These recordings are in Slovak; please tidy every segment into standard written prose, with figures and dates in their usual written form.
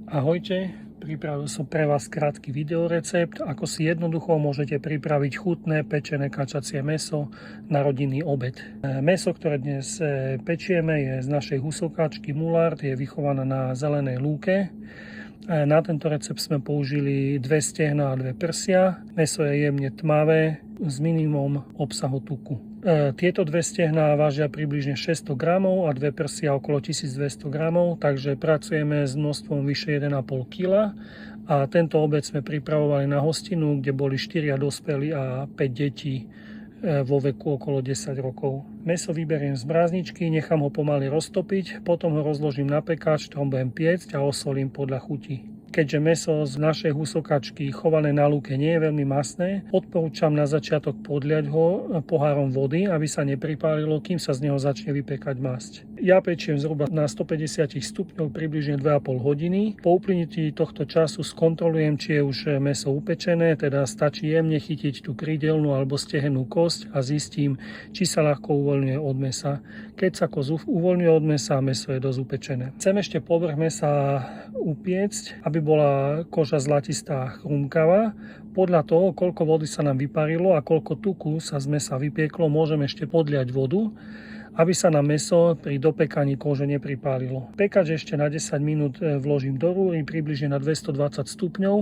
Ahojte, pripravil som pre vás krátky videorecept, ako si jednoducho môžete pripraviť chutné pečené kačacie mäso na rodinný obed. Mäso, ktoré dnes pečieme, je z našej husokáčky Mulard, je vychovaná na zelenej lúke. Na tento recept sme použili 2 stehná a 2 prsia. Mäso je jemne tmavé s minimum obsahu tuku. Tieto 2 stehná vážia približne 600 gramov a 2 prsia okolo 1200 gramov, takže pracujeme s množstvom vyše 1,5 kg. A tento obed sme pripravovali na hostinu, kde boli 4 dospelí a 5 detí vo veku okolo 10 rokov. Mäso vyberiem z mrazničky, nechám ho pomaly roztopiť, potom ho rozložím na pekáč, v ktorom budem piecť a osolím podľa chuti. Keďže mäso z našej husokačky chované na lúke nie je veľmi masné, odporúčam na začiatok podliať ho pohárom vody, aby sa nepripálilo, kým sa z neho začne vypekať masť. Ja pečiem zhruba na 150 stupňov približne 2,5 hodiny. Po uplynutí tohto času skontrolujem, či je už mäso upečené, teda stačí jemne chytiť tú krídelnú alebo stehennú kosť a zistím, či sa ľahko uvoľňuje od mäsa. Keď sa koz uvoľňuje od mäsa, mäso je dosť upečené. Chcem ešte povrch mäsa upiecť, aby bola koža zlatistá a chrumkavá. Podľa toho, koľko vody sa nám vyparilo a koľko tuku sa z mäsa vypieklo, môžeme ešte podliať vodu, aby sa na mäso pri dopekaní kože nepripálilo. Pekač ešte na 10 minút vložím do rúry, približne na 220 stupňov,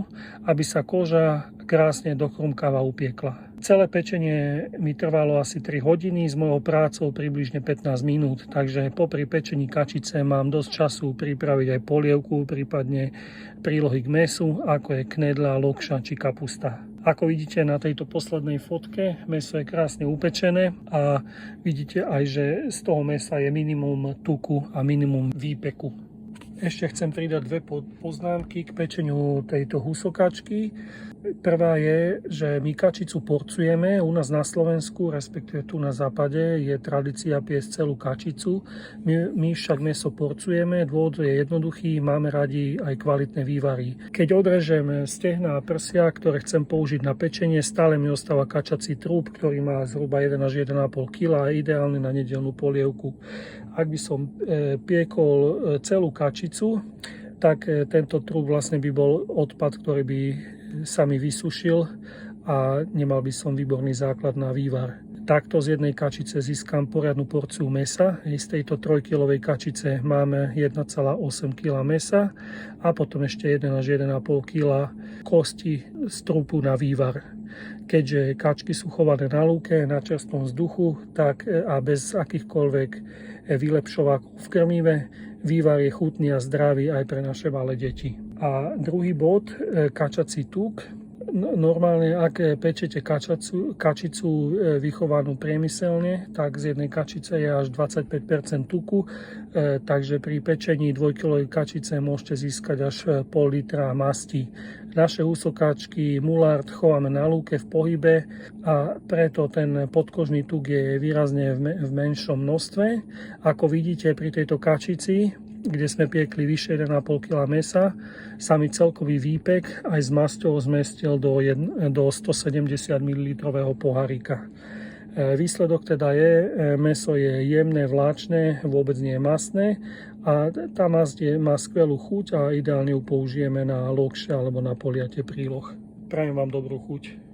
aby sa koža krásne do chrumkava upiekla. Celé pečenie mi trvalo asi 3 hodiny, s mojou prácou približne 15 minút, takže popri pečení kačice mám dosť času pripraviť aj polievku, prípadne prílohy k mäsu, ako je knedľa, lokša či kapusta. Ako vidíte na tejto poslednej fotke, mäso je krásne upečené a vidíte aj, že z toho mäsa je minimum tuku a minimum výpeku. Ešte chcem pridať 2 poznámky k pečeniu tejto husokačky. Prvá je, že my kačicu porcujeme. U nás na Slovensku, respektíve tu na západe, je tradícia piesť celú kačicu. My však mäso porcujeme. Dôvod je jednoduchý, máme radi aj kvalitné vývary. Keď odrežem stehná a prsia, ktoré chcem použiť na pečenie, stále mi ostáva kačací trúb, ktorý má zhruba 1 až 1,5 kg a je ideálny na nedeľnú polievku. Ak by som piekol celú kačicu, tak tento trúb vlastne by bol odpad, ktorý by sa mi vysušil a nemal by som výborný základ na vývar. Takto z jednej kačice získam poriadnu porciu mäsa. Z tejto 3-kilovej kačice máme 1,8 kg mäsa a potom ešte 1 až 1,5 kg kosti z trupu na vývar. Keďže kačky sú chované na lúke, na čerstvom vzduchu, tak a bez akýchkoľvek vylepšovákov v krmive, vývar je chutný a zdravý aj pre naše malé deti. A druhý bod, kačací tuk. Normálne, ak pečete kačicu vychovanú priemyselne, tak z jednej kačice je až 25% tuku, takže pri pečení 2-kilovej kačice môžete získať až pol litra masti. Naše husokáčky Mulard chováme na lúke v pohybe a preto ten podkožný tuk je výrazne v menšom množstve. Ako vidíte pri tejto kačici, kde sme piekli vyše 1,5 kg mäsa, sa mi celkový výpek aj s masťou zmestil do 170 ml pohárika. Výsledok teda je, mäso je jemné, vláčne, vôbec nie je masné a tá masť má skvelú chuť a ideálne ju použijeme na lokše alebo na poliatie príloh. Prajem vám dobrú chuť.